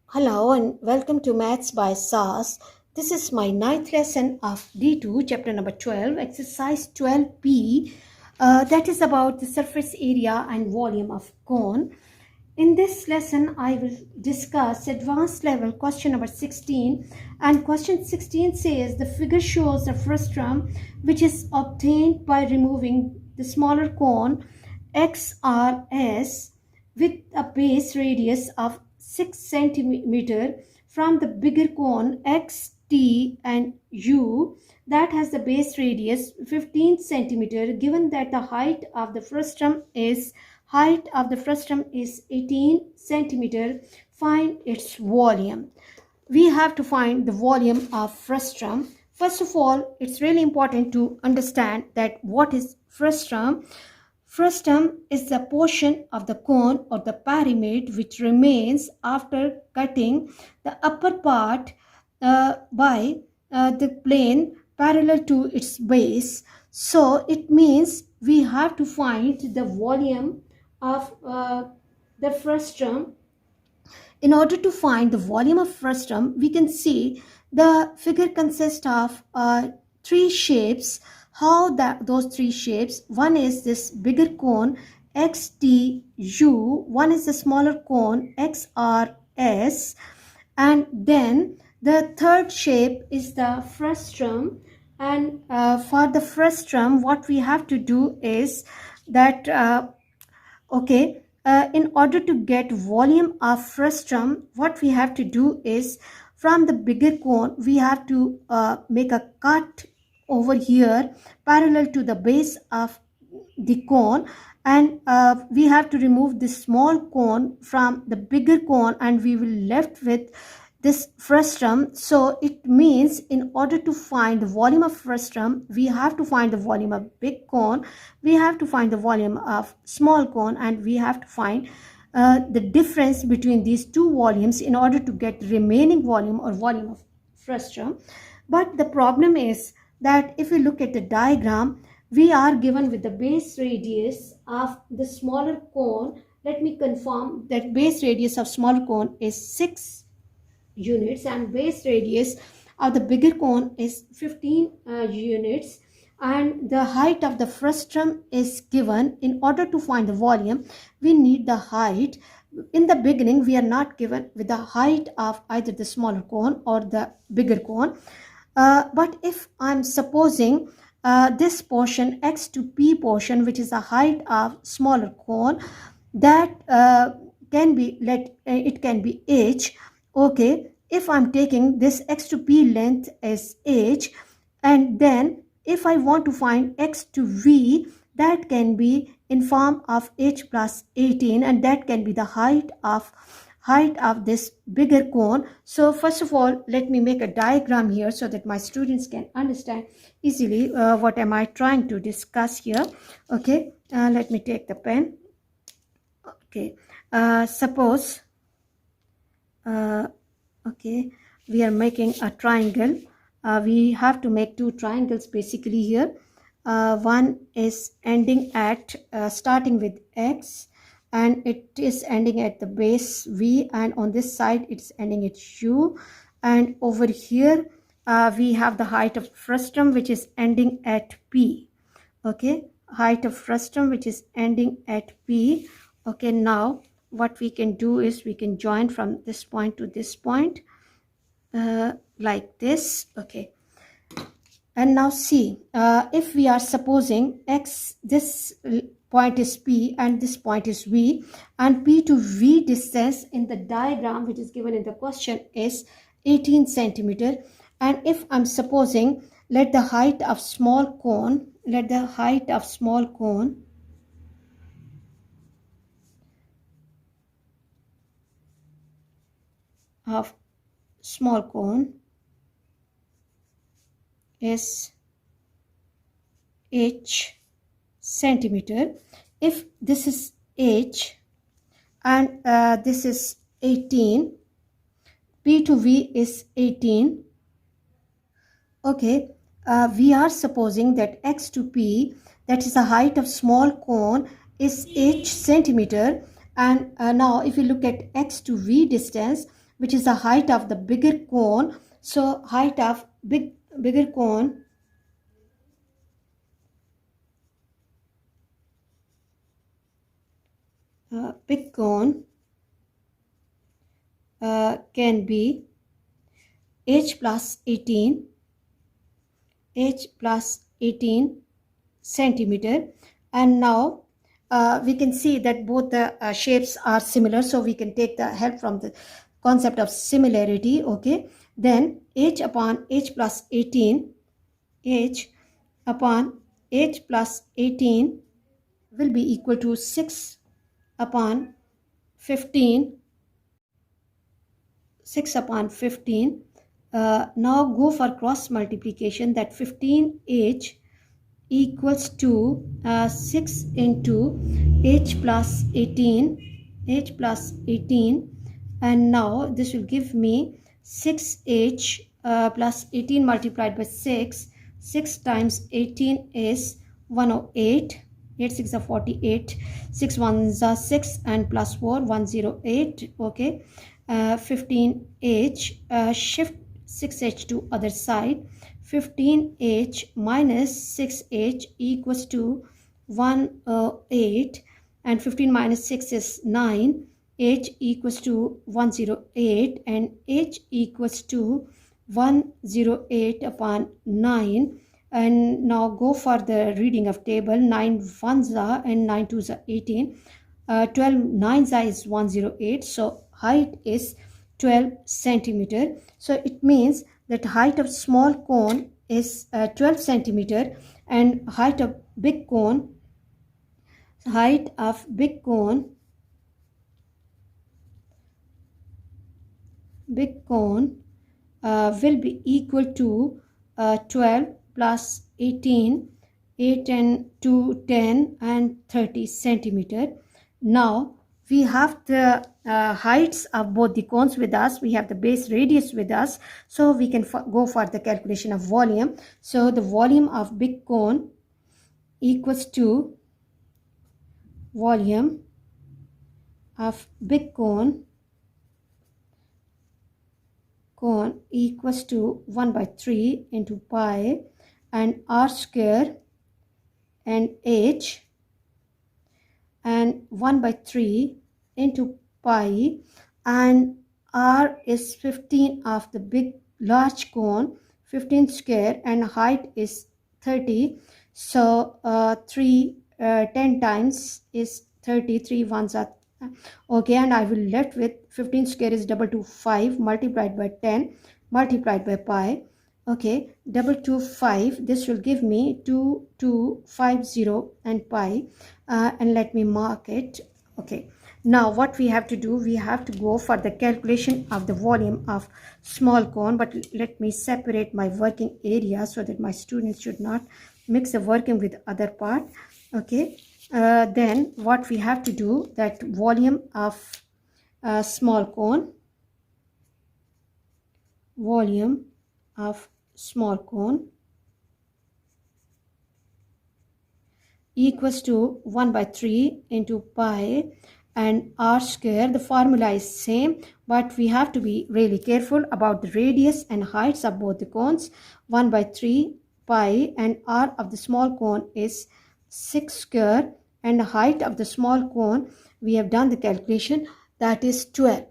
Hello and welcome to Maths by SAS. This is my ninth lesson of D2, chapter number 12, exercise 12P. That is about the surface area and volume of cone. In this lesson, I will discuss advanced level question number 16. And question 16 says the figure shows the frustum which is obtained by removing the smaller cone XRS with a base radius of 6 centimeter from the bigger cone X, T and U that has the base radius 15 centimeter. Given that the height of the frustum is 18 centimeter, find its volume. We have to find the volume of frustum. First of all, it's really important to understand that what is frustum. Frustum is the portion of the cone or the pyramid which remains after cutting the upper part by the plane parallel to its base. So it means we have to find the volume of the frustum. In order to find the volume of frustum, we can see the figure consists of three shapes. Those three shapes, one is this bigger cone XTU, one is the smaller cone XRS, and then the third shape is the frustum. And for the frustum, what we have to do is that in order to get volume of frustum, what we have to do is from the bigger cone we have to make a cut over here parallel to the base of the cone, and we have to remove this small cone from the bigger cone and we will left with this frustum. So it means in order to find the volume of frustum, we have to find the volume of big cone, we have to find the volume of small cone, and we have to find the difference between these two volumes in order to get remaining volume or volume of frustum. But the problem is that if we look at the diagram, we are given with the base radius of the smaller cone. Let me confirm that base radius of smaller cone is 6 units and base radius of the bigger cone is 15 units, and the height of the frustum is given. In order to find the volume, we need the height. In the beginning, we are not given with the height of either the smaller cone or the bigger cone. But if I'm supposing this portion X to P portion, which is the height of smaller cone, that it can be H. Okay, if I'm taking this X to P length as H, and then if I want to find X to V, that can be in form of H plus 18, and that can be the height of this bigger cone. So first of all, let me make a diagram here so that my students can understand easily what am I trying to discuss here. Okay, let me take the pen. Okay, suppose okay, we are making a triangle. We have to make two triangles basically here. One is ending at starting with X, and it is ending at the base V, and on this side it's ending at U, and over here we have the height of frustum which is ending at P. Okay, height of frustum which is ending at P. Okay, now what we can do is we can join from this point to this point like this. Okay, and now see, if we are supposing X, this point is P and this point is V, and P to V distance in the diagram which is given in the question is 18 centimeter. And if I'm supposing, let the height of small cone is H centimeter. If this is H and this is 18, P to V is 18. Okay, we are supposing that X to P, that is the height of small cone, is H centimeter. And now if you look at X to V distance, which is the height of the bigger cone. So height of bigger cone big cone can be h plus 18 centimeter. And now we can see that both the shapes are similar, so we can take the help from the concept of similarity. Okay, then h upon h plus 18 h upon h plus 18 will be equal to 6 upon 15 6 upon 15. Now go for cross multiplication, that 15h equals to 6 into h plus 18, and now this will give me 6h plus 18 multiplied by 6 times 18 is 108, 8 6 are 48, 6 1s are 6, and plus 4 108. Okay, 15h, shift 6h to other side, 15h minus 6h equals to 108, and 15 minus 6 is 9, h equals to 108, and h equals to 108 upon 9. And now go for the reading of table. 9 1s are and 9 2s are 18, 12 9s are is 108, so height is 12 centimeter. So it means that height of small cone is 12 centimeter, and height of big cone will be equal to 12 plus 18, 8 and 2 10 and 30 centimeter. Now we have the heights of both the cones with us, we have the base radius with us, so we can go for the calculation of volume. So the volume of big cone equals to volume of big cone equals to 1 by 3 into pi and r square and h, and 1 by 3 into pi, and r is 15 of the large cone, 15 square, and height is 30. So 10 times is 30, 3 ones are okay, and I will left with 15 square is 225 multiplied by 10 multiplied by pi. Okay, 225, this will give me 2250 and pi, and let me mark it. Okay, now what we have to do, we have to go for the calculation of the volume of small cone, but let me separate my working area so that my students should not mix the working with other part. Okay, then what we have to do, that volume of small cone equals to 1 by 3 into pi and r square. The formula is same, but we have to be really careful about the radius and heights of both the cones. 1 by 3 pi and r of the small cone is 6 square, and the height of the small cone, we have done the calculation, that is 12.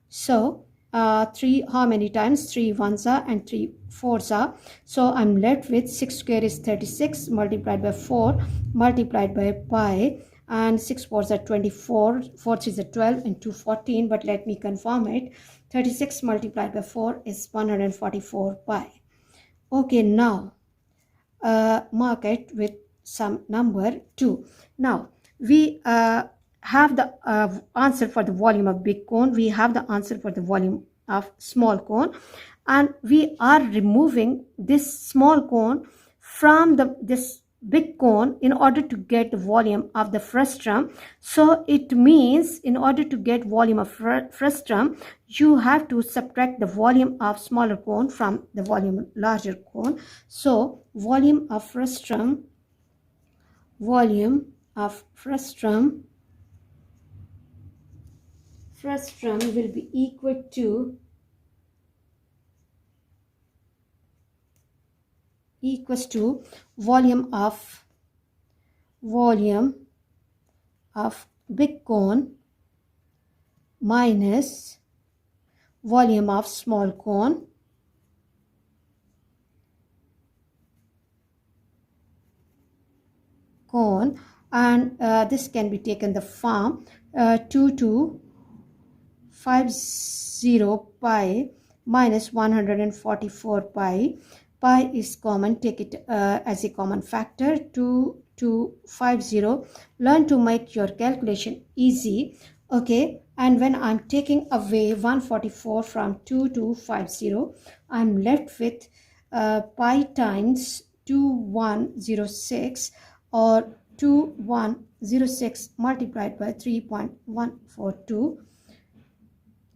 So 3 how many times, 3 ones are and 3 fours are, so I'm left with 6 square is 36 multiplied by 4 multiplied by pi, and 6 fours are 24, 4 is a 12, and 2 14, but let me confirm it. 36 multiplied by 4 is 144 pi. Okay, now mark it with some number 2. Now we have the answer for the volume of big cone, we have the answer for the volume of small cone, and we are removing this small cone from this big cone in order to get the volume of the frustum. So it means in order to get volume of frustum, you have to subtract the volume of smaller cone from the volume larger cone. So volume of frustum frustrum will be equal to volume of big cone minus volume of small cone and this can be taken the form 2 to 50 pi minus 144 pi. Pi is common, take it as a common factor. 2 to 50. Learn to make your calculation easy. Okay, and when I'm taking away 144 from 2 to 50, I'm left with pi times 2106 or 2106 multiplied by 3.142.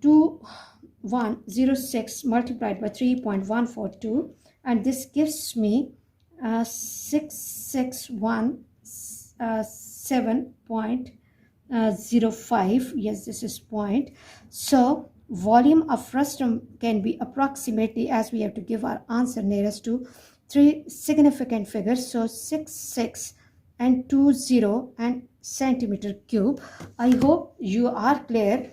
2106 multiplied by 3.142, and this gives me 6617.05. Yes, this is point. So volume of frustrum can be approximately, as we have to give our answer nearest to three significant figures, so 66 and 20 and centimeter cube. I hope you are clear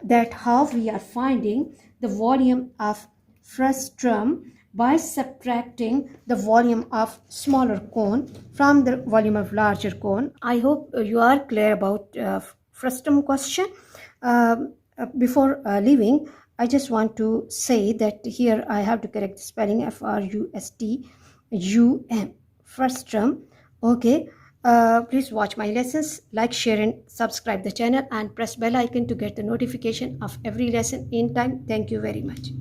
that how we are finding the volume of frustrum by subtracting the volume of smaller cone from the volume of larger cone. I hope you are clear about frustrum question. Before leaving, I just want to say that here I have to correct the spelling frustum, frustrum. Okay. Please watch my lessons, like, share and subscribe the channel and press bell icon to get the notification of every lesson in time. Thank you very much.